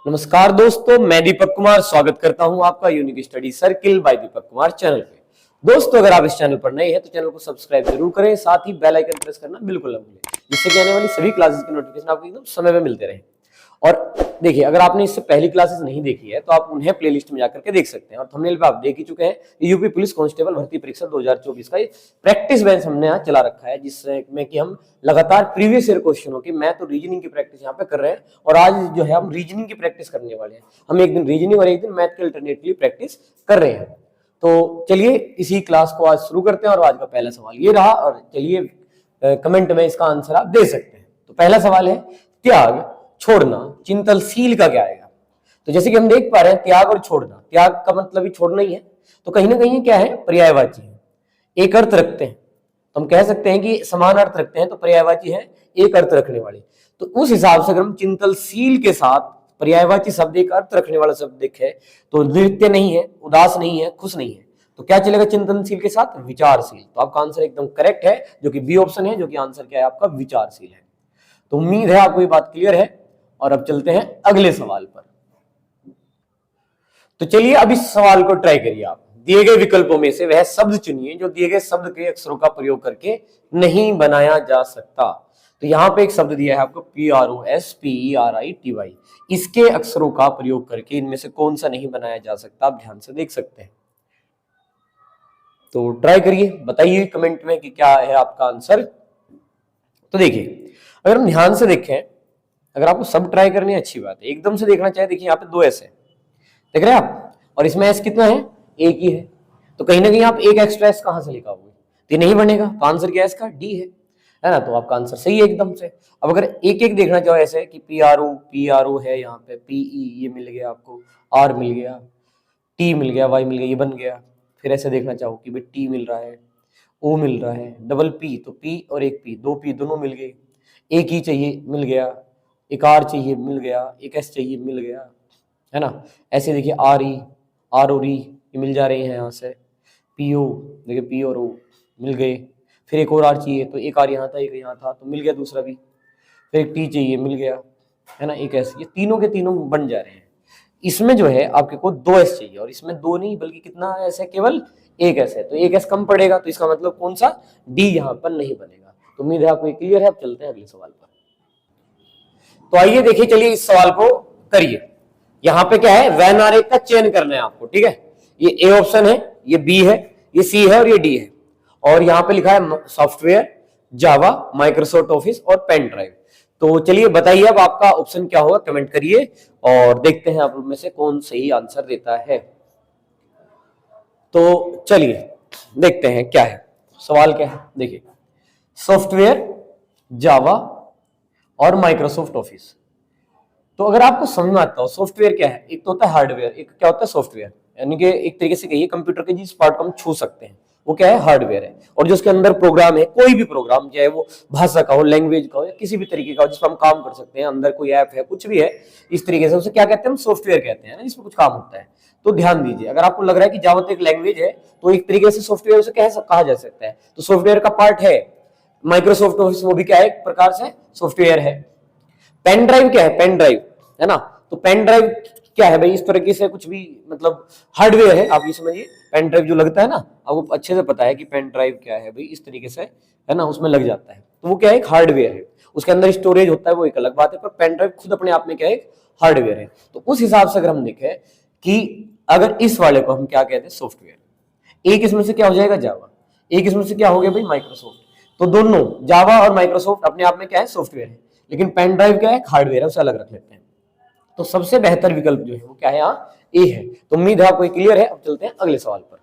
नमस्कार दोस्तों, मैं दीपक कुमार स्वागत करता हूं आपका unique study circle bye Deepak Kumar channel पे। दोस्तों, अगर आप इस चैनल पर नए हैं तो चैनल को सब्सक्राइब जरूर करें, साथ ही बेल आइकन प्रेस करना बिल्कुल ना भूलें, जिससे कि आने वाली सभी क्लासेस की नोटिफिकेशन आपको एकदम समय पे मिलते रहे। और देखिए, अगर आपने इससे पहली क्लासेस नहीं देखी है तो आप उन्हें प्लेलिस्ट में जाकर के देख सकते हैं। और थंबनेल पे आप देख ही चुके हैं, यूपी पुलिस कांस्टेबल भर्ती परीक्षा 2024 का प्रैक्टिस बेंच हमने यहाँ चला रखा है, जिसमें कि हम लगातार प्रीवियस ईयर क्वेश्चनों की मैथ और रीजनिंग की प्रैक्टिस यहाँ पे कर रहे हैं। और आज जो है हम रीजनिंग की प्रैक्टिस करने वाले हैं। हम एक दिन रीजनिंग और एक दिन मैथ के अल्टरनेट के लिए प्रैक्टिस कर रहे हैं। तो चलिए इसी क्लास को आज शुरू करते हैं। और आज का पहला सवाल ये रहा, और चलिए कमेंट में इसका आंसर आप दे सकते हैं। तो पहला सवाल है, त्याग छोड़ना चिंतनशील का क्या आएगा? तो जैसे कि हम देख पा रहे हैं, त्याग और छोड़ना, त्याग का मतलब ही छोड़ना ही है, तो कहीं ना कहीं क्या है, पर्यायवाची है, एक अर्थ रखते हैं। तो हम कह सकते हैं कि समान अर्थ रखते हैं, तो पर्यायवाची है, एक अर्थ रखने वाले। तो उस हिसाब से अगर हम चिंतनशील के साथ पर्यायवाची शब्द एक अर्थ रखने वाला शब्द देखे, तो नृत्य नहीं है, उदास नहीं है, खुश नहीं है, तो क्या चलेगा चिंतनशील के साथ? विचारशील। तो आपका आंसर एकदम करेक्ट है, जो कि बी ऑप्शन है, जो कि आंसर क्या है आपका? विचारशील है। तो उम्मीद है आपको ये बात क्लियर है। और अब चलते हैं अगले सवाल पर। तो चलिए अब इस सवाल को ट्राई करिए आप। दिए गए विकल्पों में से वह शब्द चुनिए जो दिए गए शब्द के अक्षरों का प्रयोग करके नहीं बनाया जा सकता। तो यहां पे एक शब्द दिया है आपको, PROSPERITY। इसके अक्षरों का प्रयोग करके इनमें से कौन सा नहीं बनाया जा सकता? आप ध्यान से देख सकते हैं। तो ट्राई करिए, बताइए कमेंट में कि क्या है आपका आंसर। तो देखिए, अगर हम ध्यान से देखें, अगर आपको सब ट्राई करनी है अच्छी बात है, एकदम से देखना चाहिए। देखिए यहाँ पे 2 एस है, देख रहे हैं आप, और इसमें एस कितना है? एक ही है। तो कहीं ना कहीं आप एक एक्स्ट्रा एस कहां से लिखा हुआ? तो ये नहीं बनेगा। तो आंसर क्या है इसका? डी है ना। तो आपका आंसर सही है एकदम से। अब अगर एक एक देखना चाहो ऐसे कि PRO है, यहाँ पे PE ये मिल गया आपको, R मिल गया, T मिल गया, Y मिल गया, ये बन गया। फिर ऐसे देखना चाहो कि भाई T मिल रहा है, O मिल रहा है, डबल P, तो P और एक P, 2 P दोनों मिल गए। एक ही चाहिए, मिल गया। एक R चाहिए, मिल गया। एक S चाहिए, मिल गया, है ना। ऐसे देखिए R और E ये मिल जा रहे हैं यहाँ से। PO देखिए, P और O मिल गए। फिर एक और R चाहिए, तो एक R यहाँ था, एक यहाँ था, तो मिल गया दूसरा भी। फिर एक T चाहिए, मिल गया, है ना। एक S, ये तीनों के तीनों बन जा रहे हैं। इसमें जो है आपके को 2 S चाहिए, और इसमें 2 नहीं बल्कि कितना S है? केवल एक S है। तो एक S कम पड़ेगा, तो इसका मतलब कौन सा? D यहाँ पर नहीं बनेगा। तो उम्मीद है आपको क्लियर है। अब चलते हैं अगले सवाल पर। तो आइए देखिए, चलिए इस सवाल को करिए। यहाँ पे क्या है? वैन आरेख का चयन करना है आपको, ठीक है। ये ए ऑप्शन है, ये बी है, ये सी है और ये डी है। और यहाँ पे लिखा है सॉफ्टवेयर, जावा, माइक्रोसॉफ्ट ऑफिस और पेन ड्राइव। तो चलिए बताइए अब आपका ऑप्शन क्या होगा, कमेंट करिए और देखते हैं आप में से कौन सही आंसर देता है। तो चलिए देखते हैं क्या है सवाल। क्या है देखिए, सॉफ्टवेयर, जावा और माइक्रोसॉफ्ट ऑफिस। तो अगर आपको समझ में आता हो, सॉफ्टवेयर क्या है? एक तो होता है हार्डवेयर, एक क्या होता है? सॉफ्टवेयर। यानी कि एक तरीके से कहिए, कंप्यूटर के जिस पार्ट को हम छू सकते हैं वो क्या है? हार्डवेयर है। और जो उसके अंदर प्रोग्राम है, कोई भी प्रोग्राम, चाहे वो भाषा का हो, लैंग्वेज का हो, या किसी भी तरीके का हो जिसमें हम काम कर सकते हैं, अंदर कोई ऐप है, कुछ भी है, इस तरीके से उसे क्या कहते हैं? हम सॉफ्टवेयर कहते हैं, जिसमें कुछ काम होता है। तो ध्यान दीजिए, अगर आपको लग रहा है कि जावा तो एक लैंग्वेज है, तो एक तरीके से सॉफ्टवेयर उसे कहा जा सकता है। तो सॉफ्टवेयर का पार्ट है माइक्रोसॉफ्ट ऑफिस, वो भी क्या है? एक प्रकार से सॉफ्टवेयर है। पेन ड्राइव क्या है? पेन ड्राइव, है ना। तो पेन ड्राइव क्या है भाई? इस तरीके से कुछ भी, मतलब हार्डवेयर है, आप ये समझिए। पेन ड्राइव जो लगता है ना, आपको अच्छे से पता है कि पेन ड्राइव क्या है भाई, इस तरीके से, है ना, उसमें लग जाता है। तो वो क्या है? एक हार्डवेयर है। उसके अंदर स्टोरेज होता है, वो एक अलग बात है, पर पेन ड्राइव खुद अपने आप में क्या है? एक हार्डवेयर है। तो उस हिसाब से अगर हम देखें कि अगर इस वाले को हम क्या कहते हैं? सॉफ्टवेयर। एक इसमें से क्या हो जाएगा? जावा। एक इसमें से क्या हो गया भाई? माइक्रोसॉफ्ट। तो दोनों जावा और माइक्रोसॉफ्ट अपने आप में क्या है? सॉफ्टवेयर है। लेकिन पेन ड्राइव क्या है? हार्डवेयर है, उसे अलग रख लेते हैं। तो सबसे बेहतर विकल्प जो है वो क्या है? यहाँ ए है। तो उम्मीद है आपको क्लियर है। अब चलते हैं अगले सवाल पर।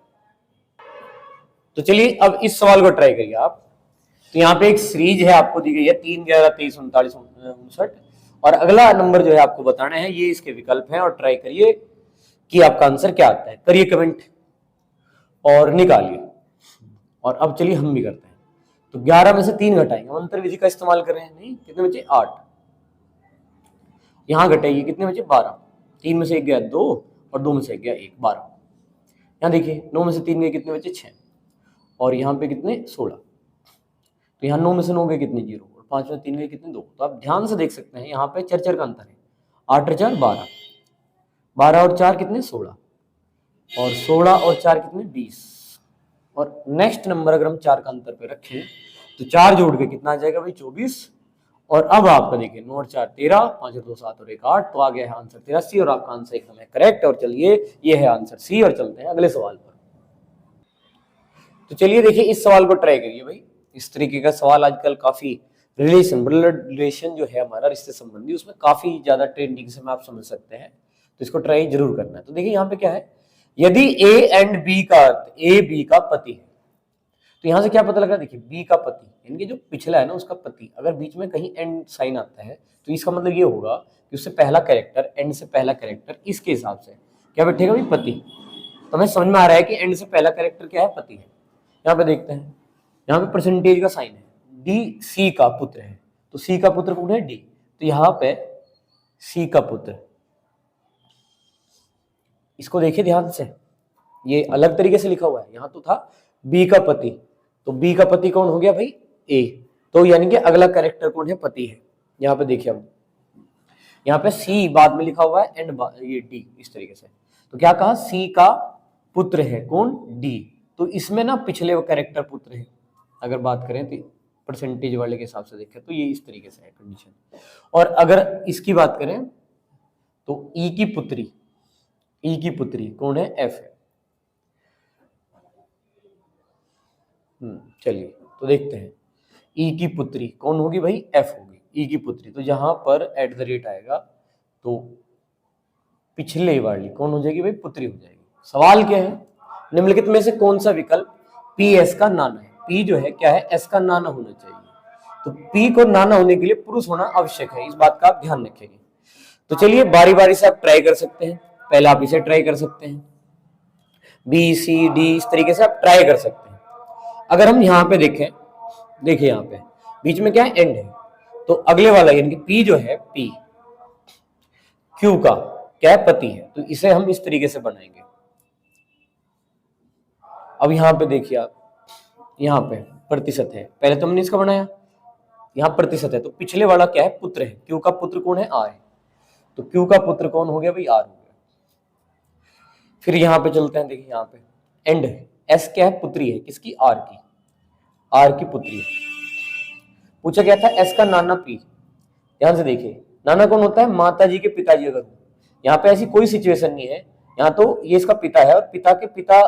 तो चलिए अब इस सवाल को ट्राई करिए आप। तो यहाँ पे एक सीरीज है आपको दी गई है, 3, 11, 23, 39, 59, और अगला नंबर जो है आपको बताना है। ये इसके विकल्प हैं, और ट्राई करिए कि आपका आंसर क्या आता है। करिए कमेंट और निकालिए। और अब चलिए हम भी करते हैं। तो 11 में से 3 घटाएंगे, अंतर विधि का इस्तेमाल कर रहे हैं। नहीं, कितने बचे? 8। यहां घटाइए, कितने बचे? 12। 3 में से 1 गया 2, और 2 में से 1 गया 1, 12। यहाँ देखिए, 9 में से 3 गए, कितने बचे? 6। और यहाँ पे कितने? 16। तो यहाँ 9 में से 9 गए, कितने? 0। और 5 में 3 गए, कितने? 2। तो आप ध्यान से देख सकते हैं, यहाँ पे चर का अंतर है। 8 और 4 12। 12 और 4 कितने 16, और 16 और 4 कितने 20, और नेक्स्ट नंबर अगर हम 4 का अंतर पे रखें तो 4 जोड़ के कितना आ जाएगा भाई 24, और अब आपका देखिए 9 और 4 13, 5 और 2 7 और 1 8, तो आ गया है आंसर 83 और आपका आंसर एकदम है करेक्ट। और चलिए ये है आंसर सी, और चलते हैं अगले सवाल पर। तो चलिए देखिए इस सवाल को ट्राई करिए भाई। इस तरीके का सवाल आजकल काफी रिलेशन, ब्लड रिलेशन जो है हमारा रिश्ते संबंधी, उसमें काफी ज्यादा ट्रेंडिंग से में आप समझ सकते हैं, तो इसको ट्राई जरूर करना है। तो देखिए यहाँ पे क्या है, यदि ए एंड बी का अर्थ ए बी का पति है, तो यहां से क्या पता लग रहा है, देखिए बी का पति यानी कि जो पिछला है ना उसका पति, अगर बीच में कहीं एंड साइन आता है तो इसका मतलब ये होगा कि उससे पहला कैरेक्टर, एंड से पहला कैरेक्टर इसके हिसाब से क्या बैठेगा भाई पति। तो हमें समझ में आ रहा है कि एंड से पहला कैरेक्टर क्या है पति है। यहाँ पे देखते हैं, यहाँ पे परसेंटेज का साइन है, डी सी का पुत्र है, तो सी का पुत्र कौन है डी, तो यहाँ पे सी का पुत्र, इसको देखिए ध्यान से, ये अलग तरीके से लिखा हुआ है, यहाँ तो था बी का पति, तो बी का पति कौन हो गया भाई ए, तो यानी कि अगला कैरेक्टर कौन है पति है। यहाँ पे देखिए अब यहाँ पे सी बाद में लिखा हुआ है एंड ये डी, इस तरीके से, तो क्या कहा सी का पुत्र है कौन डी, तो इसमें ना पिछले वो कैरेक्टर पुत्र है, अगर बात करें तो परसेंटेज वाले के हिसाब से देखें तो ये इस तरीके से है कंडीशन। और अगर इसकी बात करें तो ई की पुत्री, ई की पुत्री कौन है एफ है। चलिए तो देखते हैं, ई की पुत्री कौन होगी भाई एफ होगी, ई की पुत्री, तो जहां पर एट द रेट आएगा तो पिछले वाली कौन हो जाएगी भाई पुत्री हो जाएगी। सवाल क्या है, निम्नलिखित में से कौन सा विकल्प पी एस का नाना है, पी जो है क्या है एस का नाना होना चाहिए, तो पी को नाना होने के लिए पुरुष होना आवश्यक है, इस बात का आप ध्यान रखेंगे। तो चलिए बारी बारी से आप ट्राई कर सकते हैं, पहले आप इसे ट्राई कर सकते हैं, बी सी डी इस तरीके से आप ट्राई कर सकते हैं। अगर हम यहाँ पे देखें, देखिए यहाँ पे बीच में क्या है एंड है, तो अगले वाला यानी कि पी जो है पी क्यू का क्या है पति है, तो इसे हम इस तरीके से बनाएंगे। अब यहाँ पे देखिए आप, यहाँ पे प्रतिशत है, पहले तो हमने इसका बनाया, यहाँ प्रतिशत है, तो पिछले वाला क्या है पुत्र है, क्यू का पुत्र कौन है आर है, तो क्यू का पुत्र कौन हो गया भाई आर हो गया। फिर यहाँ पे चलते हैं, देखिए यहाँ पे एंड है, एस क्या है पुत्री है किसकी आर की, आर की पुत्री है। पूछा क्या था एस का नाना पी, ध्यान से देखिए नाना कौन होता है माता जी के पिताजी, अगर यहाँ पे ऐसी कोई सिचुएशन नहीं है, यहाँ तो ये इसका पिता है और पिता के पिता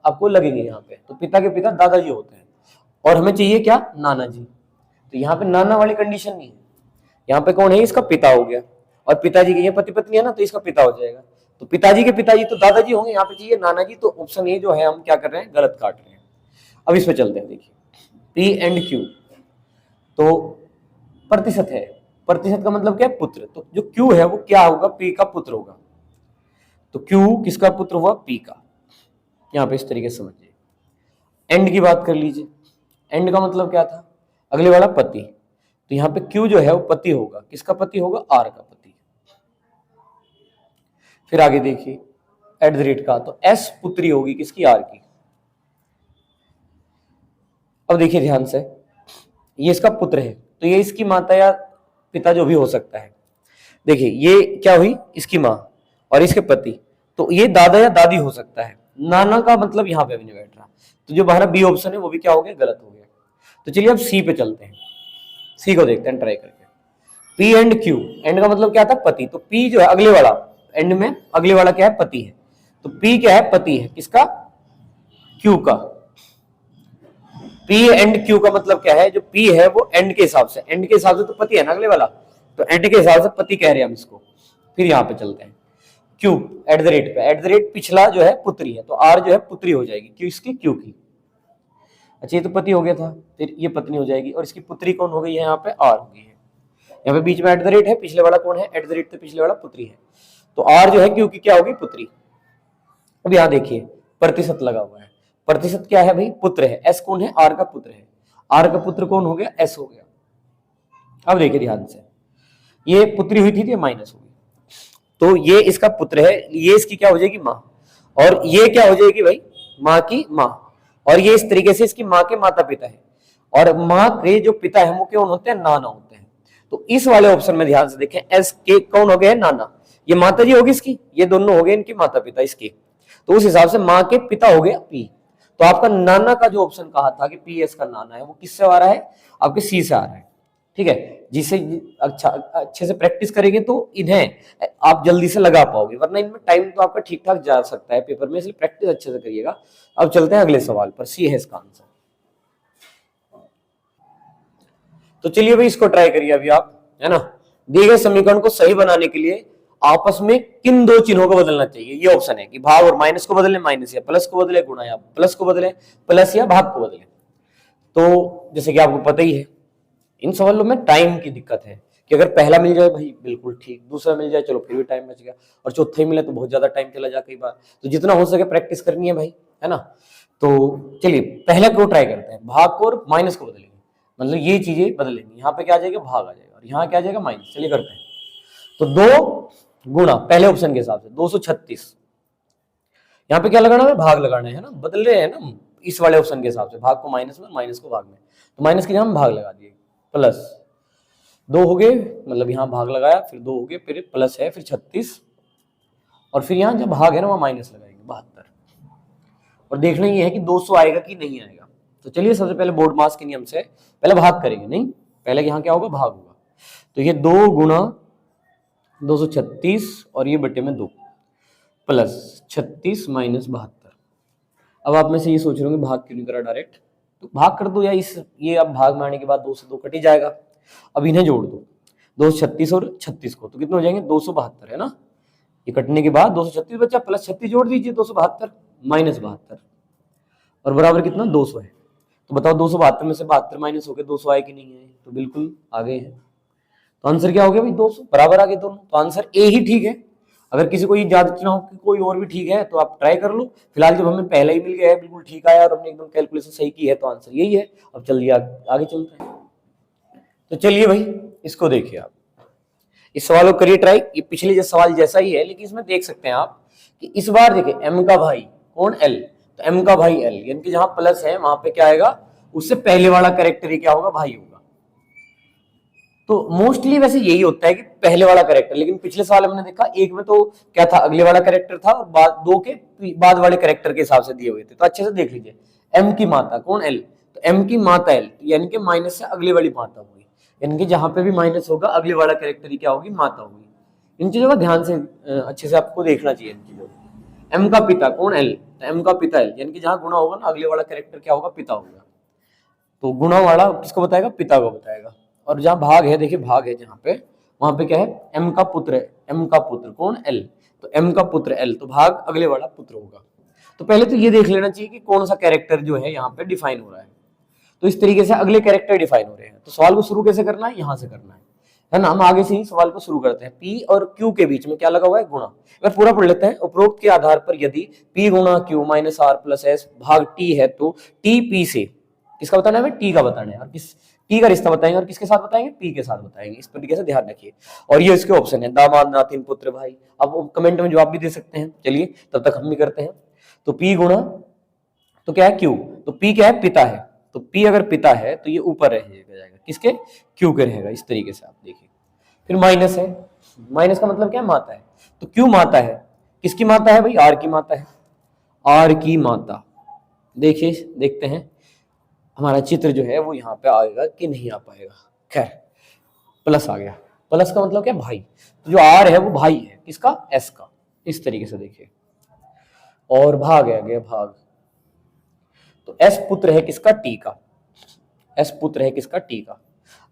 आपको लगेंगे यहाँ पे, तो पिता के पिता दादाजी होते हैं और हमें चाहिए क्या नाना जी, तो यहाँ पे नाना वाली कंडीशन नहीं है, यहाँ पे कौन है इसका पिता हो गया, और पिताजी के ये पति पत्नी है ना तो इसका पिता हो जाएगा, तो पिताजी के पिताजी तो दादाजी होंगे, यहाँ पे चाहिए नाना जी, तो ऑप्शन ए जो है हम क्या कर रहे हैं गलत काट रहे हैं। अब इस पे चलते हैं, देखिए पी एंड क्यू, तो प्रतिशत है, प्रतिशत का मतलब क्या है पुत्र, तो जो क्यू है वो क्या होगा पी का पुत्र होगा, तो क्यू किसका पुत्र हुआ पी का, यहाँ पे इस तरीके से समझिए। एंड की बात कर लीजिए, एंड का मतलब क्या था अगले वाला पति, तो यहाँ पे क्यू जो है वो पति होगा, किसका पति होगा आर का पति। फिर आगे देखिए एट द रेट का, तो एस पुत्री होगी किसकी आर की। अब देखिए ध्यान से, ये इसका पुत्र है तो ये इसकी माता या पिता जो भी हो सकता है, देखिए ये क्या हुई इसकी माँ और इसके पति, तो ये दादा या दादी हो सकता है, नाना का मतलब यहाँ पे भी नहीं बैठ रहा, तो जो हमारा बी ऑप्शन है वो भी क्या हो गया गलत हो गया। तो चलिए अब सी पे चलते हैं, सी को देखते हैं ट्राई करके। पी एंड क्यू, एंड का मतलब क्या था पति, तो पी जो है अगले वाला, एंड में अगले वाला क्या है पति है, तो पी क्या है पति है किसका क्यू का। पी एंड क्यू का मतलब क्या है, जो पी है वो एंड के हिसाब से, एंड के हिसाब से तो पति है ना अगले वाला, तो एंड के हिसाब से पति कह रहे हैं हम इसको। फिर यहाँ पे चलते हैं क्यू एट द रेट पे, एट द रेट पिछला जो है पुत्री है, तो आर जो है पुत्री हो जाएगी क्यों इसकी क्यू की। अच्छा ये तो पति हो गया था, फिर ये पत्नी हो जाएगी और इसकी पुत्री कौन हो गई है यहाँ पे आर हो गई है। यहाँ पे बीच में एट द रेट है, पिछले वाला कौन है एट द रेट, तो पिछले वाला पुत्री है, तो आर जो है क्यू की क्या होगी पुत्री। अब यहाँ देखिए प्रतिशत लगा हुआ है, प्रतिशत क्या है भाई पुत्र है, एस कौन है आर का पुत्र है, आर का पुत्र कौन हो गया एस हो गया। अब देखिए ध्यान से, ये पुत्री हुई थी तो ये माइनस हो गई, तो ये इसका पुत्र है, ये इसकी क्या हो जाएगी माँ, और ये क्या हो जाएगी भाई माँ की माँ, और ये इस तरीके से इसकी माँ के माता पिता है, और माँ के जो पिता है वो कौन होते हैं नाना होते हैं। तो इस वाले ऑप्शन में ध्यान से देखें, एस के कौन हो गया है नाना, ये माता जी होगी इसकी, ये दोनों हो गए इनके माता पिता इसके, तो उस हिसाब से माँ के पिता हो गया पी। तो आपका नाना का जो ऑप्शन कहा था कि पी एस का नाना है, वो किससे आ रहा है, आपके सी से आ रहा है। ठीक है, जिसे अच्छा अच्छे से प्रैक्टिस करेंगे तो इन्हें आप जल्दी से लगा पाओगे, वरना इनमें टाइम तो आपका ठीक ठाक जा सकता है पेपर में, इसलिए प्रैक्टिस अच्छे से करिएगा। अब चलते हैं अगले सवाल पर, सी है इसका आंसर। तो चलिए भाई इसको ट्राई करिए अभी आप, है ना। दिए गए समीकरण को सही बनाने के लिए आपस में किन दो चिन्हों को बदलना चाहिए, ये ऑप्शन है कि भाग और माइनस को बदले, माइनस या प्लस को बदले, गुणा या प्लस को बदले, प्लस या भाग को बदले। तो जैसे कि आपको पता ही है, इन सवालों में टाइम की दिक्कत है कि अगर पहला मिल जाए भाई बिल्कुल ठीक, दूसरा मिल जाए चलो फिर भी टाइम बच गया, और चौथा ही मिले तो बहुत ज्यादा टाइम चला जाए कई बार। तो जितना हो सके प्रैक्टिस करनी है भाई, है ना। तो चलिए पहले को ट्राई करते हैं, भाग को और माइनस को बदलेंगे, मतलब ये चीजें बदलेंगी। यहाँ पे क्या आ जाएगा, भाग आ जाएगा, और यहाँ क्या आ जाएगा, माइनस। चलिए करते हैं। तो 2 गुणा पहले ऑप्शन के हिसाब से 236, यहाँ पे क्या लगाना है, भाग लगाना है ना, बदल रहे हैं ना इस वाले ऑप्शन के हिसाब से, भाग को माइनस में, माइनस को भाग में, तो माइनस के जगह हम भाग लगा दिए, प्लस 2 हो गए, मतलब यहाँ भाग लगाया, फिर 2 हो गए, फिर प्लस है, फिर 36, और फिर यहाँ जब भाग है ना वहाँ माइनस लगाएंगे 72, और देखना ये है कि 200 आएगा कि नहीं आएगा। तो चलिए सबसे पहले बोर्ड मास के नियम से पहले भाग करेंगे, नहीं पहले यहाँ क्या होगा, भाग होगा। तो ये 2 गुणा 236 और ये बटे में 2 प्लस 36 माइनस 72। अब आप में से ये सोच रहे होंगे भाग क्यों नहीं करा डायरेक्ट, तो भाग कर दो या इस ये अब भाग में आने के बाद 2 से 2 कट ही जाएगा। अब इन्हें जोड़ दो, 236 और 36 को, तो कितने हो जाएंगे, 272 है ना। ये कटने के बाद 236 बचा, प्लस 36 जोड़ दीजिए, 272 माइनस 72, और बराबर कितना, 200 है। तो बताओ 272 में से 72 माइनस हो गए, 200 आए कि नहीं आए, तो बिल्कुल आ गए हैं। तो आंसर क्या हो गया भाई, 200, बराबर आ गए दोनों। तो आंसर ए ही ठीक है। अगर किसी को ये याद हो कि कोई और भी ठीक है तो आप ट्राई कर लो। फिलहाल जब हमें पहला ही मिल गया है, बिल्कुल ठीक आया और हमने एकदम कैलकुलेशन सही की है, तो आंसर यही है। अब चलिए आगे चलते हैं। तो चलिए भाई इसको देखिए आप, इस सवाल को करिए ट्राई। ये पिछले सवाल जैसा ही है, लेकिन इसमें देख सकते हैं आप कि इस बार देखिए एम का भाई कौन, एल, तो एम का भाई एल, यानी कि जहां प्लस है वहां पे क्या आएगा, उससे पहले वाला कैरेक्टर ही क्या होगा, भाई होगा। तो मोस्टली वैसे यही होता है कि पहले वाला कैरेक्टर, लेकिन पिछले साल हमने देखा एक में तो क्या था, अगले वाला कैरेक्टर था, और बाद 2 के बाद वाले कैरेक्टर के हिसाब से दिए हुए थे। तो अच्छे से देख लीजिए, एम की माता कौन, एल, तो एम की माता एल, यानी कि माइनस से अगले वाली माता होगी, यानी कि जहां पे भी माइनस होगा अगले वाला कैरेक्टर ही क्या होगी, माता होगी। इन चीजों का ध्यान से अच्छे से आपको देखना चाहिए इन चीजों को। एम का पिता कौन, एल, तो एम का पिता एल, यानी कि जहां गुणा होगा ना अगले वाला कैरेक्टर क्या होगा, पिता होगा। तो गुणा वाला किसको बताएगा, पिता को बताएगा। और जहां भाग है, देखिए भाग है जहां पे, वहां पे क्या है, एम का पुत्र है, एम का पुत्र कौन, एल, तो एम का पुत्र एल, तो भाग अगले वाला पुत्र होगा। तो पहले तो ये देख लेना चाहिए कि कौन सा कैरेक्टर जो है यहाँ पे डिफाइन हो रहा है। तो इस तरीके से अगले कैरेक्टर डिफाइन हो रहे हैं। तो सवाल को शुरू कैसे करना है, यहाँ से करना है ना। हम आगे से ही सवाल को शुरू करते हैं। पी और क्यू के बीच में क्या लगा हुआ है, गुणा। अगर पूरा पढ़ लेते हैं, उपरोक्त के आधार पर यदि पी गुणा Q minus R plus S भाग टी है, तो टी पी से, किसका बताना है, टी का बताना है, और किस टी का रिश्ता बताएंगे, और किसके साथ बताएंगे, पी के साथ बताएंगे। इस तरीके से ध्यान रखिए। और ये इसके ऑप्शन है, दामाद, नातिन, पुत्र, भाई। अब कमेंट में जवाब भी दे सकते हैं, चलिए तब तक हम भी करते हैं। तो पी गुणा, तो क्या है, क्यू, तो पी क्या है, पिता है, तो पी अगर पिता है तो ये ऊपर रह जाएगा, किसके, क्यू के रहेगा। इस तरीके से आप देखिए। फिर माइनस है, माइनस का मतलब क्या है, माता है, तो क्यू माता है, किसकी माता है भाई, आर की माता है, आर की माता। देखिए देखते हैं हमारा चित्र जो है वो यहाँ पे आएगा कि नहीं आ पाएगा। खैर प्लस आ गया, प्लस का मतलब क्या, भाई, तो जो आर है वो भाई है किसका, एस का। इस तरीके से देखिए। और भाग आ गया, भाग, तो एस पुत्र है किसका, टी का, एस पुत्र है किसका, टी का।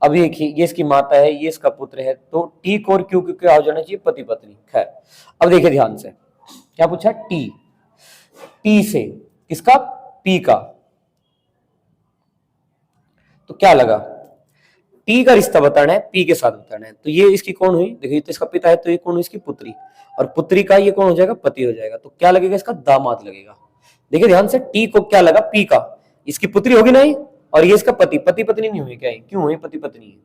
अब देखिए ये इसकी माता है, ये इसका पुत्र है, तो टी को और क्यू को क्या हो जाना चाहिए, पति पत्नी। खैर अब देखिए ध्यान से, क्या पूछा, टी, टी से किसका, पी का, तो क्या लगा, टी का रिश्ता बताना है, पी के साथ बताना है। तो ये इसकी कौन हुई, देखिए तो इसका पिता है, तो ये कौन हुई, इसकी पुत्री, और पुत्री का ये कौन हो जाएगा, पति हो जाएगा। तो क्या लगेगा, इसका दामाद लगेगा। देखिए ध्यान से, टी को क्या लगा, पी का, इसकी पुत्री होगी नहीं, और ये इसका पति, पति पत्नी नहीं हुई क्या, क्यों हुई, पति पत्नी है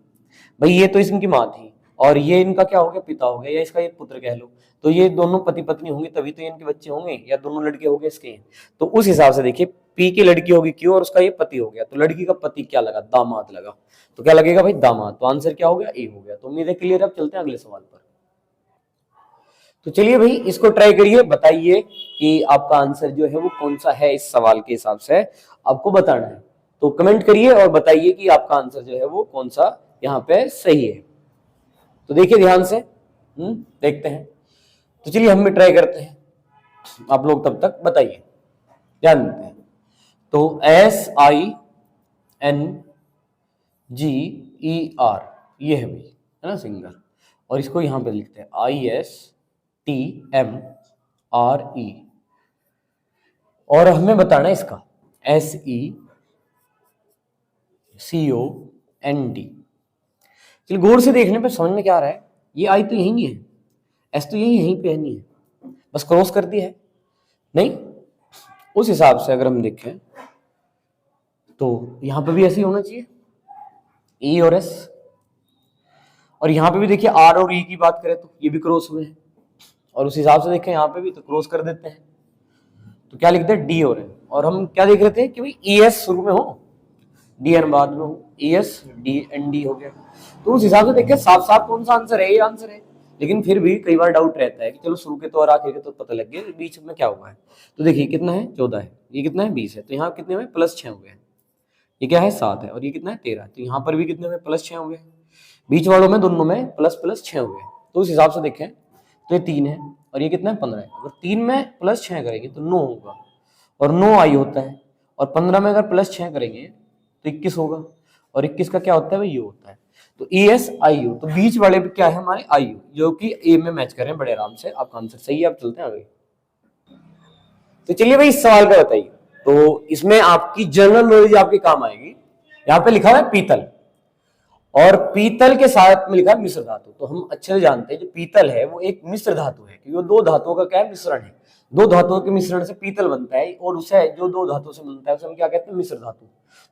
भाई, ये तो इसकी माँ थी, और ये इनका क्या हो गया, पिता हो गया, या इसका ये पुत्र कह लो। तो ये दोनों पति पत्नी होंगे तभी तो इनके बच्चे होंगे, या दोनों लड़के हो गए इसके। तो उस हिसाब से देखिए, पी की लड़की होगी क्यों, और उसका ये पति हो गया, तो लड़की का पति क्या लगा, दामाद लगा। तो क्या लगेगा भाई, दामाद। तो आंसर क्या हो गया, ए हो गया। तो उम्मीद है क्लियर। अब चलते हैं अगले सवाल पर। तो चलिए भाई इसको ट्राई करिए, बताइए कि आपका आंसर जो है वो कौन सा है। इस सवाल के हिसाब से आपको बताना है, तो कमेंट करिए और बताइए कि आपका आंसर जो है वो कौन सा यहाँ पे सही है। तो देखिए ध्यान से, देखते हैं। तो चलिए हम भी ट्राई करते हैं, आप लोग तब तक बताइए, ध्यान देते हैं। तो SINGER ये है भाई, है ना, सिंगर। और इसको यहां पे लिखते हैं ISTMRE। और हमें बताना है इसका SECOND। चलिए गौर से देखने पे समझ में क्या आ रहा है, ये आई तो यही है, एस तो यही यहीं पे नहीं है, बस क्रॉस कर दिया है। नहीं, उस हिसाब से अगर हम देखें तो यहां पे भी ऐसे ही होना चाहिए, ई और एस। और यहां पे भी देखिए आर और ई की बात करें तो ये भी क्रॉस हुए हैं, और उस हिसाब से देखें यहाँ पे भी तो क्रॉस कर देते हैं। तो क्या लिखते हैं, डी और एन। और हम क्या देख रहे थे कि भाई ई एस शुरू में हो, डी एन बाद में हो, E S D N D हो गया। तो उस हिसाब से देखें साफ साफ कौन सा आंसर है, ये आंसर है। लेकिन फिर भी कई बार डाउट रहता है कि चलो शुरू के तो और आखिर के तो पता लग गया, बीच में क्या हुआ है। तो देखिए कितना है, 14 है, ये कितना है, 20 है। तो यहाँ कितने में +6 हो गए, ये क्या है 7 है, और ये कितना है 13। तो यहाँ पर भी कितने में +6 हो गए, बीच वालों में दोनों में +6 हो गए। तो उस हिसाब से देखें तो ये 3 है, और ये कितना है 15 है। अगर 3 में +6 करेंगे तो 9 होगा, और 9 आई होता है। और 15 में अगर +6 करेंगे तो 21 होगा, और 21 का क्या होता है भाई, यू होता है। तो ESIU, तो बीच वाले भी क्या है हमारे IU, जो कि ए में मैच कर रहे हैं बड़े आराम से। आपका आंसर सही है, आप चलते हैं आगे। तो चलिए भाई इस सवाल का बताइए। तो इसमें आपकी जनरल नॉलेज आपके काम आएगी। यहाँ पे लिखा हुआ है पीतल, और पीतल के साथ में लिखा है मिश्र धातु। तो हम अच्छे से जानते हैं जो पीतल है वो एक मिश्र धातु है, क्योंकि वो दो धातुओं का क्या है, मिश्रण है। दो धातुओं के मिश्रण से पीतल बनता है, और उसे जो दो धातुओं से बनता है उसे हम क्या कहते हैं, मिश्र धातु।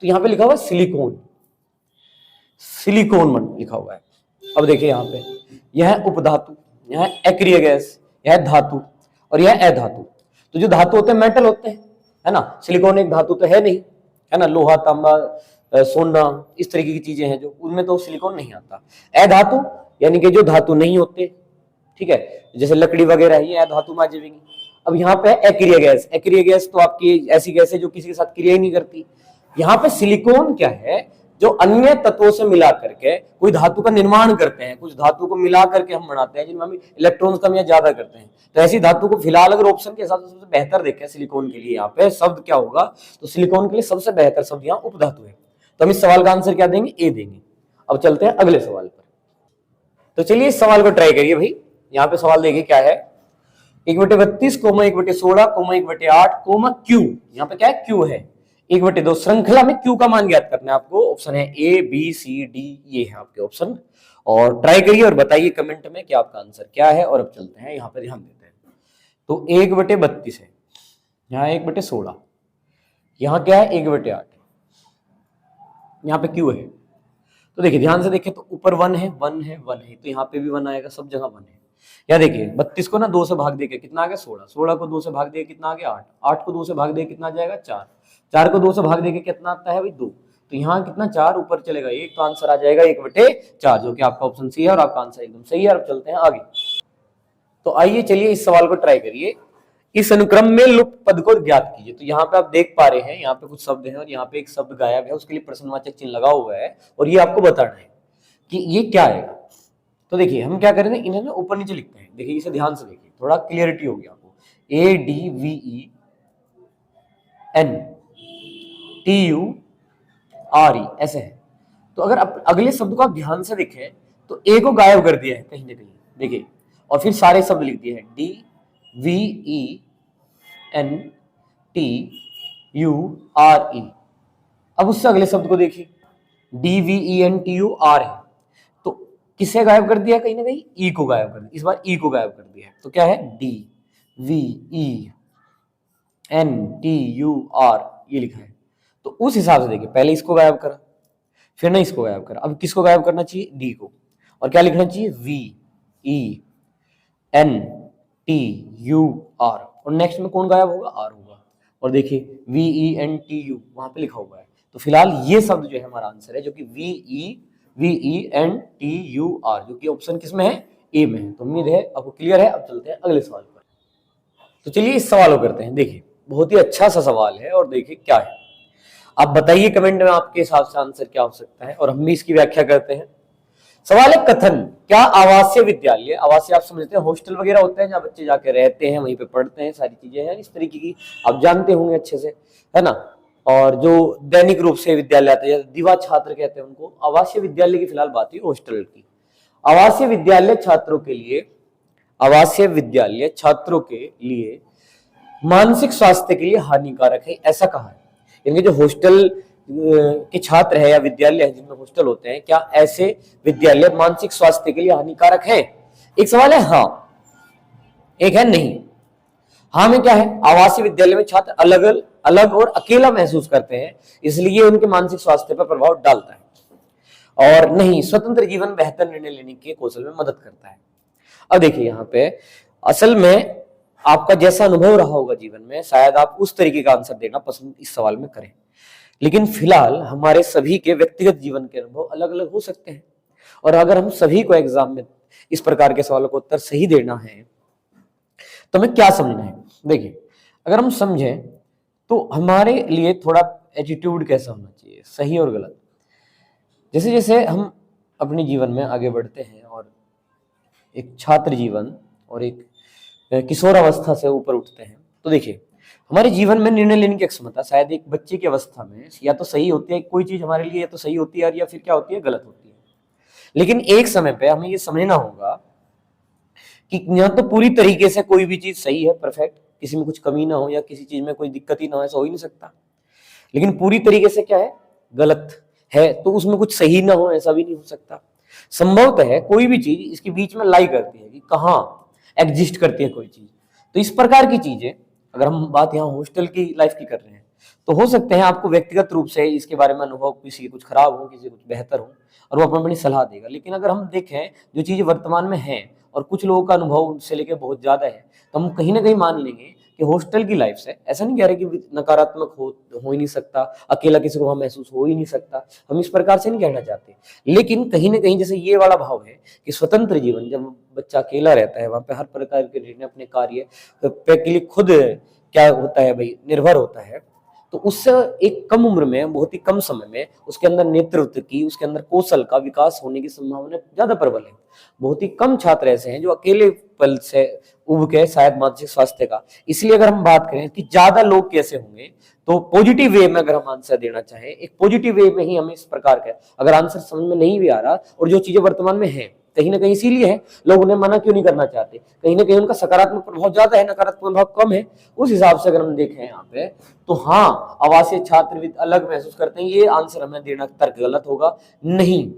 तो यहाँ पे लिखा हुआ है सिलिकॉन, सिलिकॉन लिखा हुआ है। अब देखिए यहाँ पे यह उपधातु, यह एक्रिय गैस, यह धातु, और यह अधातु। तो जो धातु होते हैं मेटल होते हैं, है ना। सिलिकॉन एक धातु तो है नहीं, है ना, लोहा तांबा सोना इस तरीके की चीजें हैं जो, उनमें तो सिलिकॉन नहीं आता। अधातु यानी कि जो धातु नहीं होते, ठीक है, जैसे लकड़ी वगैरह ये अधातु में आ जाएंगी। अब यहाँ पे एक्रिय गैस, एक्रिय गैस तो आपकी ऐसी गैस है जो किसी के साथ क्रिया ही नहीं करती। यहाँ पे सिलिकॉन क्या है, जो अन्य तत्वों से मिला करके कोई धातु का निर्माण करते हैं, कुछ धातु को मिला करके हम बनाते हैं जिनमें हम इलेक्ट्रॉन्स कम या ज्यादा करते हैं। तो ऐसी धातु को फिलहाल अगर ऑप्शन के हिसाब से सबसे बेहतर देखें सिलिकॉन के लिए, यहाँ पे शब्द क्या होगा, तो सिलिकॉन के लिए सबसे बेहतर शब्द यहाँ उपधातु है। तो हम इस सवाल का आंसर क्या देंगे, ए देंगे। अब चलते हैं अगले सवाल पर। तो चलिए इस सवाल को ट्राई करिए भाई। यहाँ पे सवाल देखिए क्या है, 1/32, 1/16, 1/8, Q। यहाँ पे क्या है, Q है। 1/2 श्रृंखला में Q का मान ज्ञात करना है आपको। ऑप्शन है A B C D, ये है आपके ऑप्शन। और ट्राई करिए और बताइए कमेंट में कि आपका आंसर क्या है। और अब चलते हैं यहाँ पे ध्यान देते हैं। तो 1/32 है, यहाँ 1/16, यहाँ क्या है 1/8, यहाँ पे Q है। तो देखिए ध्यान से देखें तो ऊपर 1 है, 1 है, 1 है, तो यहाँ पे भी 1 आएगा, सब जगह 1 है। या देखिए 32 को ना 2 से भाग देके कितना आ गया 16, 16 को 2 से भाग देके कितना आ गया 8, 8 को 2 से भाग देके कितना आ जाएगा 4, 4 को 2 से भाग देके कितना आता है भाई 2। तो यहाँ कितना 4 ऊपर चलेगा 1, तो आंसर आ जाएगा 1/4, जो कि आपका ऑप्शन सी है और आपका आंसर एकदम सही है। अब चलते हैं आगे। तो आइए चलिए इस सवाल को ट्राई करिए। इस अनुक्रम में लुप्त पद को ज्ञात कीजिए। तो यहाँ पे आप देख पा रहे हैं, यहाँ पे कुछ शब्द हैं और यहाँ पे एक शब्द गायब है, उसके लिए प्रश्नवाचक चिन्ह लगा हुआ है, और ये आपको बताना है कि ये क्या आएगा। तो देखिए हम क्या करेंगे, इन्हें ना ऊपर नीचे लिखते हैं। देखिए इसे ध्यान से देखिए, थोड़ा क्लियरिटी होगी आपको। ADVENTURE ऐसे है। तो अगर अगले शब्द को आप ध्यान से देखें तो ए को गायब कर दिया है कहीं ना कहीं, देखिए, और फिर सारे शब्द लिख दिए हैं DVENTURE। अब उससे अगले शब्द को देखिए, DVENTUR है, तो किसे गायब कर दिया, कहीं ना कहीं ई को गायब कर दिया। इस बार ई को गायब कर दिया है, तो क्या है DVENTUR, ये लिखा है। तो उस हिसाब से देखिए, पहले इसको गायब करा, फिर ना इसको गायब करा, अब किसको गायब करना चाहिए, डी को, और क्या लिखना चाहिए VENTUR, और नेक्स्ट में कौन गायब होगा, आर होगा। और देखिए VENTU वहां पे लिखा हुआ है। तो फिलहाल ये शब्द जो है हमारा आंसर है, जो कि VENTUR, जो कि ऑप्शन किसमें है, ए में है। तो उम्मीद है आपको क्लियर है। अब चलते हैं अगले सवाल पर। तो चलिए इस सवाल को करते हैं। देखिए बहुत ही अच्छा सा सवाल है और देखिए क्या है, आप बताइए कमेंट में आपके हिसाब से आंसर क्या हो सकता है और हम भी इसकी व्याख्या करते हैं। सवाल है कथन, क्या आवासीय विद्यालय, आवासीय आप समझते हैं हॉस्टल वगैरह होते हैं जहाँ बच्चे जाके रहते हैं, वहीं पे पढ़ते हैं, सारी चीजें हैं इस तरीके की, आप जानते होंगे अच्छे से, है ना। और जो दैनिक रूप से विद्यालय आते हैं, दिवा छात्र कहते हैं उनको, आवासीय विद्यालय की फिलहाल बात हुई हॉस्टल की। आवासीय विद्यालय छात्रों के लिए, आवासीय विद्यालय छात्रों के लिए मानसिक स्वास्थ्य के लिए हानिकारक है, ऐसा कहा है। यानी जो हॉस्टल के छात्र है या विद्यालय है जिनमें हॉस्टल होते हैं, क्या ऐसे विद्यालय मानसिक स्वास्थ्य के लिए हानिकारक है? एक सवाल है हाँ, एक है नहीं। हाँ में क्या है, आवासीय विद्यालय में छात्र अलग अलग और अकेला महसूस करते हैं, इसलिए उनके मानसिक स्वास्थ्य पर प्रभाव डालता है। और नहीं, स्वतंत्र जीवन बेहतर निर्णय लेने के कौशल में मदद करता है। अब देखिए यहाँ पे असल में आपका जैसा अनुभव रहा होगा जीवन में, शायद आप उस तरीके का आंसर देना पसंद इस सवाल में करें, लेकिन फिलहाल हमारे सभी के व्यक्तिगत जीवन के अनुभव अलग अलग हो सकते हैं। और अगर हम सभी को एग्जाम में इस प्रकार के सवालों का उत्तर सही देना है तो हमें क्या समझना है? देखिए अगर हम समझें तो हमारे लिए थोड़ा एटीट्यूड कैसा होना चाहिए, सही और गलत। जैसे जैसे हम अपने जीवन में आगे बढ़ते हैं और एक छात्र जीवन और एक किशोर अवस्था से ऊपर उठते हैं, तो देखिए हमारे जीवन में निर्णय लेने की क्षमता शायद एक बच्चे की अवस्था में या तो सही होती है, कोई चीज हमारे लिए या तो सही होती है या फिर क्या होती है, गलत होती है। लेकिन एक समय पे हमें ये समझना होगा कि यहाँ तो पूरी तरीके से कोई भी चीज सही है, परफेक्ट, किसी में कुछ कमी ना हो या किसी चीज में कोई दिक्कत ही ना हो, ऐसा हो ही नहीं सकता। लेकिन पूरी तरीके से क्या है, गलत है, तो उसमें कुछ सही ना हो ऐसा भी नहीं हो सकता। संभवतः है कोई भी चीज इसके बीच में लाई करती है कि कहाँ एग्जिस्ट करती है कोई चीज। तो इस प्रकार की चीजें, अगर हम बात यहाँ हॉस्टल की लाइफ की कर रहे हैं, तो हो सकते हैं आपको व्यक्तिगत रूप से इसके बारे में अनुभव, किसी के कुछ खराब हो, किसी के कुछ बेहतर हो, और वो अपनी सलाह देगा। लेकिन अगर हम देखें जो चीजें वर्तमान में हैं और कुछ लोगों का अनुभव उनसे लेके बहुत ज्यादा है, तो हम कहीं ना कहीं मान लेंगे कि हॉस्टल की लाइफ से, ऐसा नहीं कह रहे कि नकारात्मक हो ही नहीं सकता, अकेला किसी को वहां महसूस हो ही नहीं सकता, हम इस प्रकार से नहीं कहना चाहते। लेकिन कहीं ना कहीं जैसे ये वाला भाव है कि स्वतंत्र जीवन, जब बच्चा अकेला रहता है वहां पे हर प्रकार के निर्णय अपने कार्य पे के लिए खुद क्या होता है भाई, निर्भर होता है, तो उससे एक कम उम्र में, बहुत ही कम समय में उसके अंदर नेतृत्व की, उसके अंदर कौशल का विकास होने की संभावना ज्यादा प्रबल है। बहुत ही कम छात्र ऐसे हैं जो अकेले पल से उब के शायद मानसिक स्वास्थ्य का। इसलिए अगर हम बात करें कि ज्यादा लोग कैसे होंगे, तो पॉजिटिव वे में अगर हम आंसर देना चाहें, एक पॉजिटिव वे में ही हमें इस प्रकार का, अगर आंसर समझ में नहीं भी आ रहा और जो चीजें वर्तमान में है, कहीं ना कहीं इसीलिए है लोग उन्हें मना क्यों नहीं करना चाहते, कहीं ना कहीं उनका सकारात्मक प्रभाव ज्यादा है, नकारात्मक प्रभाव कम है। उस हिसाब से अगर हम देखें यहाँ पे, तो हाँ आवासीय छात्र अलग महसूस करते हैं, ये आंसर हमें देना तर्क गलत होगा। नहीं,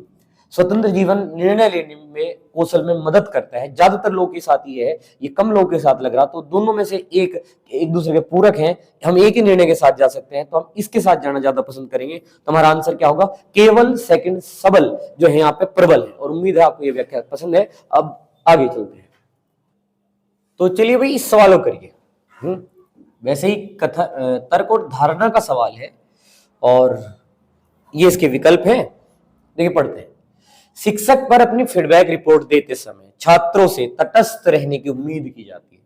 स्वतंत्र जीवन निर्णय लेने में कौशल में मदद करता है, ज्यादातर लोगों के साथ ये है, ये कम लोगों के साथ लग रहा, तो दोनों में से एक दूसरे के पूरक हैं, हम एक ही निर्णय के साथ जा सकते हैं, तो हम इसके साथ जाना ज्यादा पसंद करेंगे। तो हमारा आंसर क्या होगा, केवल सेकंड सबल जो है यहाँ पे प्रबल है। और उम्मीद है आपको ये व्याख्या पसंद है। अब आगे चलते हैं, तो चलिए भाई इस सवाल को करिए। वैसे ही तर्क और धारणा का सवाल है और ये इसके विकल्प हैं, देखिए पढ़ते हैं। शिक्षक पर अपनी फीडबैक रिपोर्ट देते समय छात्रों से तटस्थ रहने की उम्मीद की जाती है।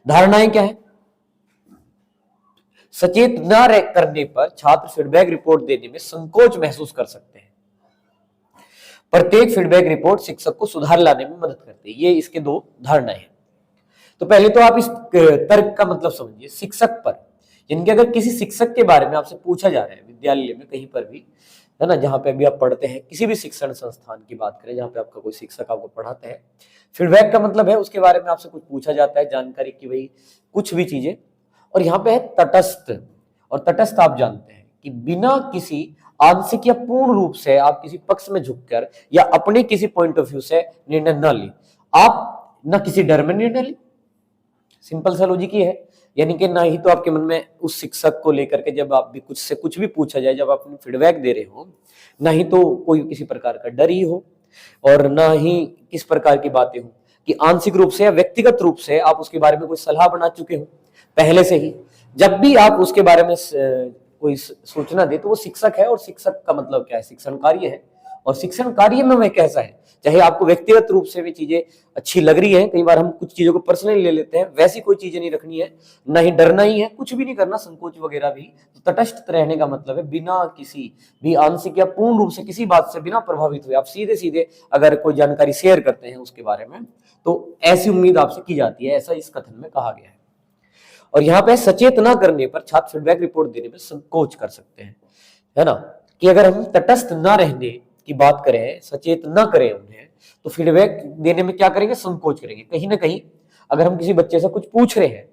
धारणाएं क्या है, सचेत न करने पर छात्र फीडबैक रिपोर्ट देने में संकोच महसूस कर सकते हैं। प्रत्येक फीडबैक रिपोर्ट शिक्षक को सुधार लाने में मदद करती है। ये इसके दो धारणाएं हैं। तो पहले तो आप इस तर्क का मतलब समझिए, शिक्षक पर, यानी कि अगर किसी शिक्षक के बारे में आपसे पूछा जा रहा है विद्यालय में कहीं पर भी, है ना, जहां पे अभी आप पढ़ते हैं, किसी भी शिक्षण संस्थान की बात करें जहां पे आपका कोई शिक्षक आपको पढ़ाते हैं, फीडबैक का मतलब है उसके बारे में आपसे कुछ पूछा जाता है, जानकारी की भाई कुछ भी चीजें। और यहाँ पे है तटस्थ, और तटस्थ आप जानते हैं कि बिना किसी आंशिक या पूर्ण रूप से आप किसी पक्ष में झुककर या अपने किसी पॉइंट ऑफ व्यू से निर्णय न ले, आप न किसी डर में निर्णय ले। सिंपल सा लॉजिक ही है, यानी कि ना ही तो आपके मन में उस शिक्षक को लेकर के जब आप भी कुछ से कुछ भी पूछा जाए, जब आप अपनी फीडबैक दे रहे हो, ना ही तो कोई किसी प्रकार का डर ही हो, और ना ही किस प्रकार की बातें हो कि आंशिक रूप से या व्यक्तिगत रूप से आप उसके बारे में कोई सलाह बना चुके हो पहले से ही। जब भी आप उसके बारे में कोई सूचना दे तो वो शिक्षक है, और शिक्षक का मतलब क्या है, शिक्षण कार्य है, और शिक्षण कार्य में वह कैसा है, चाहे आपको व्यक्तिगत रूप से भी चीजें अच्छी लग रही है, कई बार हम कुछ चीजों को पर्सनली ले लेते हैं, वैसी कोई चीजें नहीं रखनी है, ना ही डरना ही है, कुछ भी नहीं करना, संकोच वगैरह भी। तो तटस्थ रहने का मतलब है बिना किसी भी आंशिक या पूर्ण रूप से किसी बात से बिना प्रभावित हुए आप सीधे सीधे अगर कोई जानकारी शेयर करते हैं उसके बारे में, तो ऐसी उम्मीद आपसे की जाती है, ऐसा इस कथन में कहा गया है। और यहाँ पे सचेत न करने पर छात्र फीडबैक रिपोर्ट देने में संकोच कर सकते हैं, है ना, कि अगर हम तटस्थ न रहने की बात करें, सचेत न करें उन्हें, तो फीडबैक देने में क्या करेंगे, संकोच करेंगे। कहीं ना कहीं अगर हम किसी बच्चे से कुछ पूछ रहे हैं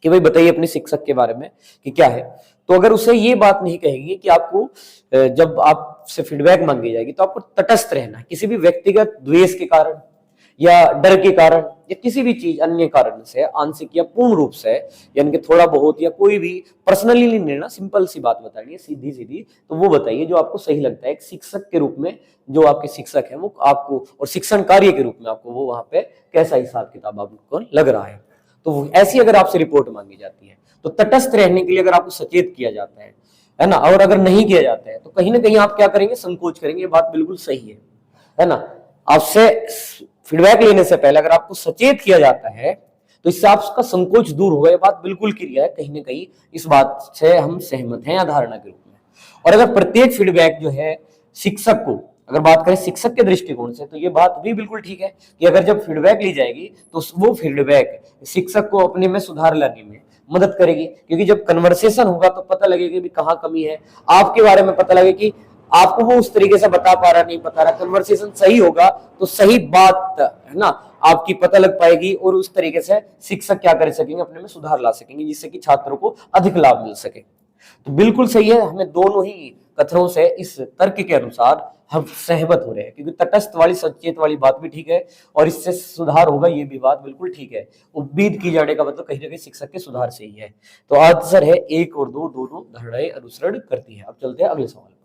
कि भाई बताइए अपने शिक्षक के बारे में कि क्या है, तो अगर उसे ये बात नहीं कहेंगे कि आपको जब आपसे फीडबैक मांगी जाएगी तो आपको तटस्थ रहना है, किसी भी व्यक्तिगत द्वेष के कारण या डर के कारण या किसी भी चीज अन्य कारण से आंशिक या पूर्ण रूप से, यानी कि थोड़ा बहुत या कोई भी पर्सनली नहीं लेना, सिंपल सी बात बतानी है सीधी सीधी, तो वो बताइए जो आपको सही लगता है। एक शिक्षक के रूप में जो आपके शिक्षक हैं वो आपको, और शिक्षण कार्य के रूप में आपको वो वहां पे कैसा हिसाब किताब आपको लग रहा है, तो ऐसी अगर आपसे रिपोर्ट मांगी जाती है तो तटस्थ रहने के लिए अगर आपको सचेत किया जाता है ना, और अगर नहीं किया जाता है तो कहीं ना कहीं आप क्या करेंगे, संकोच करेंगे। ये बात बिल्कुल सही है ना। आपसे फीडबैक लेने से पहले अगर आपको सचेत किया जाता है तो इससे आपका संकोच दूर होगा, ये बात बिल्कुल क्लियर है, कहीं ना कहीं इस बात से हम सहमत हैं या धारणा के रूप में। और अगर प्रत्येक फीडबैक जो है शिक्षक को, अगर बात करें शिक्षक के दृष्टिकोण से, तो ये बात भी बिल्कुल ठीक है कि अगर जब फीडबैक ली जाएगी तो वो फीडबैक शिक्षक को अपने में सुधार लाने में मदद करेगी, क्योंकि जब कन्वर्सेशन होगा तो पता लगेगा कि कहाँ कमी है, आपके बारे में पता लगे कि आपको वो उस तरीके से बता पा रहा नहीं बता रहा। कन्वर्सेशन सही होगा तो सही बात है ना आपकी पता लग पाएगी, और उस तरीके से शिक्षक क्या कर सकेंगे, अपने में सुधार ला सकेंगे, जिससे कि छात्रों को अधिक लाभ मिल सके। तो बिल्कुल सही है, हमें दोनों ही कथनों से इस तर्क के अनुसार हम सहमत हो रहे हैं, क्योंकि तटस्थ वाली सचेत वाली बात भी ठीक है और इससे सुधार होगा, ये भी बात बिल्कुल ठीक है। उम्मीद की जाने का मतलब कहीं ना कहीं शिक्षक के सुधार से ही है। तो आंसर है 1 और 2 दोनों धारणाएं अनुसरण करती है। अब चलते हैं अगले सवाल पर।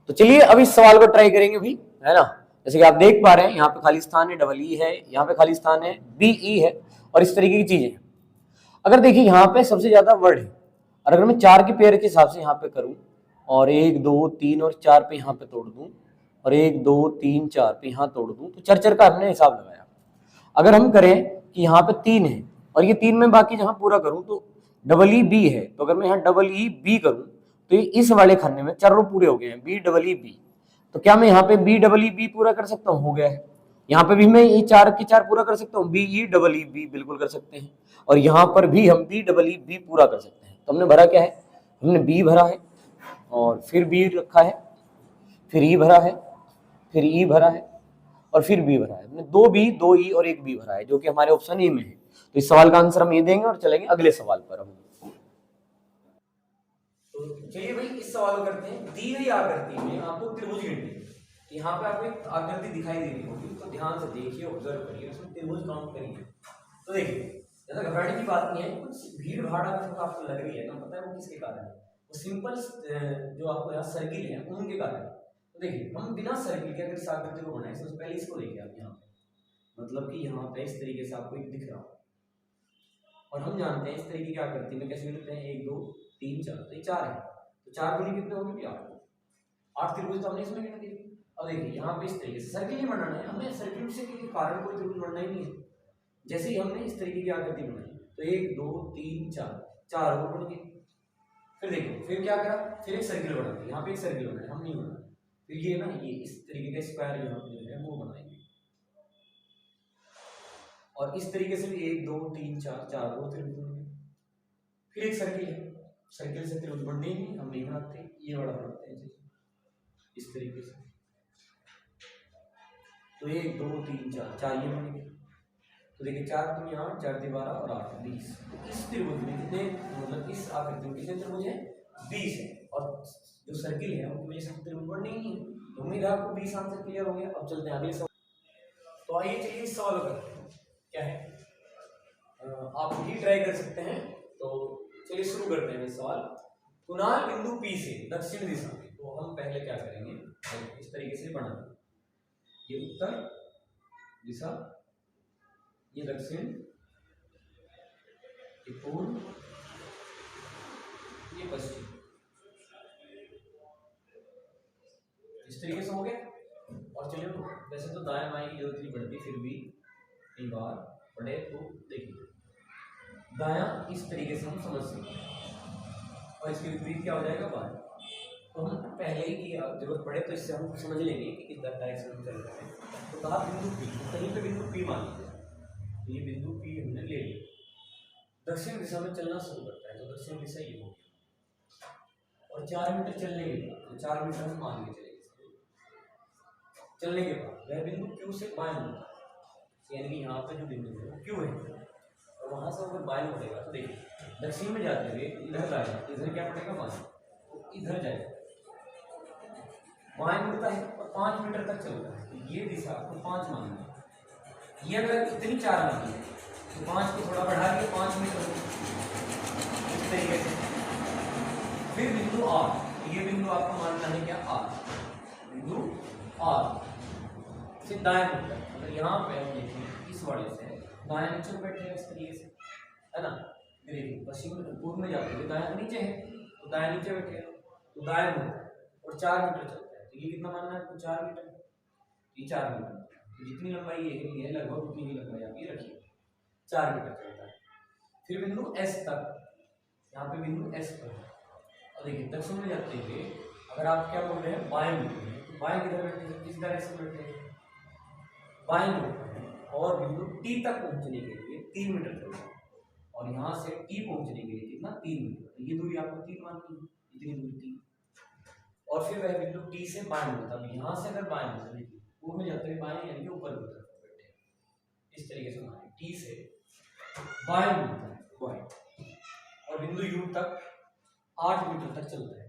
तो चलिए अब इस सवाल को ट्राई करेंगे भी, है ना। जैसे कि आप देख पा रहे हैं यहाँ पे खाली स्थान है, डबल ई है, यहाँ पे खाली स्थान है, बी ई है, और इस तरीके की चीजें। अगर देखिए यहाँ पे सबसे ज्यादा वर्ड है, और अगर मैं 4 के पेयर के हिसाब से यहाँ पे करूं और 1 2 3 और 4 पे यहाँ पे तोड़ दूं और 1 2 3 4 पे यहाँ तोड़ दूं, तो चर का हमने हिसाब लगाया। अगर हम करें कि यहाँ पे 3 है और ये 3 में बाकी जहां पूरा करूं तो डबल ई बी है, तो अगर मैं यहाँ डबल ई बी करूं तो इस वाले खन्ने में चारों पूरे हो गए हैं, बी डबल ई बी। तो क्या मैं यहाँ पे बी डबल ई बी पूरा कर सकता हूँ, हो गया है। यहाँ पे भी मैं ये 4 के 4 पूरा कर सकता हूँ, B E double E B बिल्कुल कर सकते हैं, और यहाँ पर भी हम बी डबल ई बी पूरा कर सकते हैं। तो हमने भरा क्या है, हमने बी भरा है और फिर बी रखा है, फिर ई भरा है, फिर ई भरा है और फिर बी भरा है। हमने 2 बी 2 ई और 1 बी भरा है, जो कि हमारे ऑप्शन ए में है। तो इस सवाल का आंसर हम ये देंगे और चलेंगे अगले सवाल पर हम। तो चलिए भाई इस सवाल को करते हैं। दी गई आकृति में आपको त्रिभुज गिनती, यहाँ पे आपको एक आकृति दिखाई दे रही होगी, तो ध्यान से देखिए, ऑब्जर्व करिए, उसमें त्रिभुज काउंट करिए। तो देखिए ज्यादा घबराने की बात नहीं है, कुछ भीड़ भाड़ अगर आपको लग रही है ना, पता है वो किसके कारण है, वो सिंपल जो आपको यहाँ सर्किल है उनके कारण। तो देखिए हम बिना सर्किल के अगर इस आकृति को बनाए, सबसे पहले इसको देखिए आप यहाँ पे, मतलब कि यहाँ पे इस तरीके से आपको एक दिख रहा हो, और हम जानते हैं इस तरीके की आकृति में कैसे गिनते हैं, 1 2 3 4, तो ये 4 है, तो 4 दूनी कितने होंगे, 8 त्रिभुज तो हमने इसमें गिने थे। अब देखिए यहाँ पे इस तरीके से सर्किल ही बनाना है हमें, सर्किल से के कारण कोई त्रिभुज बनना ही नहीं है। जैसे ही हमने इस तरीके की आकृति बनाई तो 1 2 3 4 4 और बन गए। फिर देखो फिर क्या करा, फिर एक सर्किल बना दिया, यहाँ पे एक सर्किल बनाया, हम नहीं बना, फिर ये ना ये इस तरीके का स्क्वायर यहाँ पे जो है वो बनाएंगे, और इस तरीके से भी 1 2 3 4 4 और त्रिभुज बनेंगे। फिर एक सर्किल है, सर्किल से त्रिभुज बनने ही नहीं, हम नहीं बनाते, ये बड़ा बनाते हैं इस तरीके से। तो 1 2 3 4 4 ये बनेंगे। तो देखिए 4 दूनी 8, 4 × 12 और 8 20। तो इस त्रिभुज में कितने, मतलब इस आकृति में कितने त्रिभुज है, 20 है, और जो सर्किल है उनमें सब त्रिभुज बनने ही नहीं। तो उम्मीद है आपको 20 आंसर क्लियर हो गया। अब चलते हैं अगले सवाल। तो आइए चलिए इस सवाल को करते हैं, क्या है आप भी ट्राई कर सकते हैं। तो चलिए शुरू करते हैं इस सवाल। कुणाल बिंदु P से दक्षिण दिशा में, तो हम पहले क्या करेंगे, इस तरीके से बना, ये उत्तर दिशा, ये दक्षिण, ये पूर्व, ये पश्चिम, इस तरीके से हो गया। और चलिए वैसे तो दाएं बाएं की जरूरत नहीं पड़ती, फिर भी एक बार पढ़े तो देखिए दायां इस तरीके से हम समझ सकते हैं और इसके विपरीत क्या हो जाएगा बाएं। तो हम पहले ही की जरूरत पड़े तो इससे हम समझ लेंगे कि किस डायरेक्शन में चल रहे हैं। तो कहा बिंदु पी, कहीं पे बिंदु पी मान लीजिए, ये बिंदु पी हमने ले लिया, दक्षिण दिशा में चलना शुरू करता है, तो दक्षिण दिशा ये हो गया और 4 मीटर चलने के बाद, तो 4 मीटर हम मान के चलेंगे, चलने के बाद वह बिंदु क्यू से बाएं मुड़ता है, यानी कि यहाँ पे जो बिंदु है वो क्यू है और वहां से अगर बाएं मुड़ेगा तो देखिए दक्षिण में जाते हुए इधर आएगा, इधर क्या पड़ेगा बाएं, तो इधर जाएगा, बाएं मुड़ता है और 5 मीटर तक चलता है, तो ये दिशा आपको 5 माननी है। ये अगर इतनी 4 मानी है तो 5 को थोड़ा बढ़ा के 5 मीटर इस तरीके से। फिर बिंदु आर, ये बिंदु आपको मानना है क्या आर, बिंदु आर से दाएं मुड़ता है, अगर यहाँ पे हम देखें इस वाले से दाएं नीचे को बैठेगा इस तरीके से, है ना, देखिए पश्चिम पूर्व में जाते हुए दाएं नीचे है तो दाएं नीचे बैठेगा, तो दाएं मुड़ता है और 4 मीटर चलता है, तो ये कितना मानना है आपको 4 मीटर, ये 4 मीटर, तो जितनी लंबाई ये है लगभग उतनी ही लंबाई आप ये रखिए, 4 मीटर चलता है। फिर बिंदु एस तक, यहाँ पे बिंदु एस पर है और देखिए दक्षिण में जाते हुए अगर आप क्या बोल रहे हैं बाएं मुड़ रहे हैं, तो बाएं किधर बैठे हैं, किस डायरेक्शन में बैठे हैं, बाएं मुड़ रहे हैं और बिंदु टी तक पहुंचने के लिए 3 मीटर चलता है और यहाँ से टी पहुंचने के लिए कितना 3 मीटर, तो ये दूरी आपको 3 माननी है, इतनी दूरी 3। और फिर वह बिंदु टी से बाएं मुड़ता है, यहाँ से अगर बाएं मुड़े पूर्व में जाते हुए बाएं यानी कि ऊपर की तरफ बैठे इस तरीके से माने, टी से बाएं मुड़ता है बाएं और बिंदु यू तक 8 मीटर तक चलता है,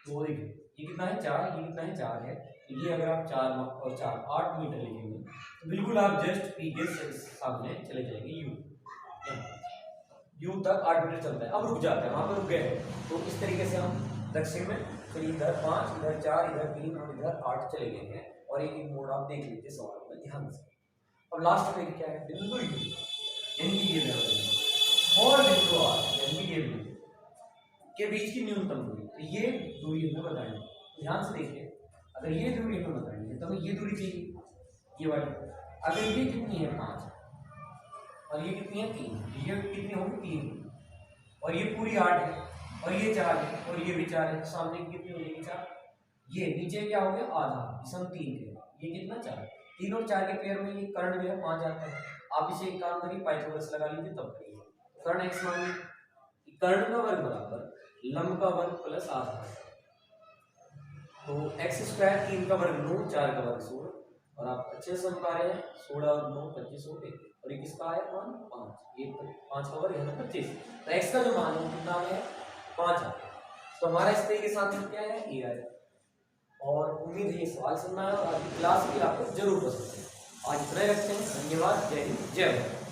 तो देखिए ये कितना है 4, ये कितना है 4 है, ये अगर आप 4 और 4 8 मीटर लिखेंगे तो बिल्कुल आप जस्ट पी के सामने चले जाएंगे यू तक 8 मीटर चलता है। अब रुक जाता है, वहां पर रुक गए, तो इस तरीके से हम दक्षिण में चलिए इधर 5 इधर 4 इधर 3 और इधर 8 चले गए हैं और एक एक मोड़ आप देख लीजिए सवाल में ध्यान से। अब लास्ट में क्या है बिंदु यू यानी कि ये और बिंदु आर यानी कि ये बिंदु के बीच की न्यूनतम दूरी, तो ये दूरी हमें बतानी, ध्यान से देखिए अगर ये दूरी हमें बतानी है तो हमें ये दूरी चाहिए ये वाली, अगर ये कितनी है 5 और ये कितनी है 3, ये कितनी होगी 3 और ये पूरी 8 है और ये 4 है और ये भी 4 है, सामने की कितनी हो जाएगी 4, ये नीचे क्या हो गया आधा, इसे हम 3 के ये कितना 4, 3 और 4 के पेयर में ये कर्ण जो है 5 आता है। आप इसे एक काम करिए पाइथागोरस लगा लीजिए तब करिए, कर्ण x मान लीजिए, कर्ण का वर्ग बराबर लंब का वर्ग प्लस आधा, तो x स्क्वायर 3 का वर्ग 9 4 का वर्ग 16 और आप अच्छे से समझ पा रहे हैं 16 और 9 25 हो गए और ये किसका आया मान 5, ये 5 का वर्ग है 25, तो x का जो मान है कितना है 5 आ गया, तो हमारा इस तरीके के साथ क्या है ये आया। और उम्मीद है ये सवाल सुनना है और आपकी क्लास भी आपको जरूर पसंद है। आज इतना रखते हैं, धन्यवाद, जय हिंद जय भारत।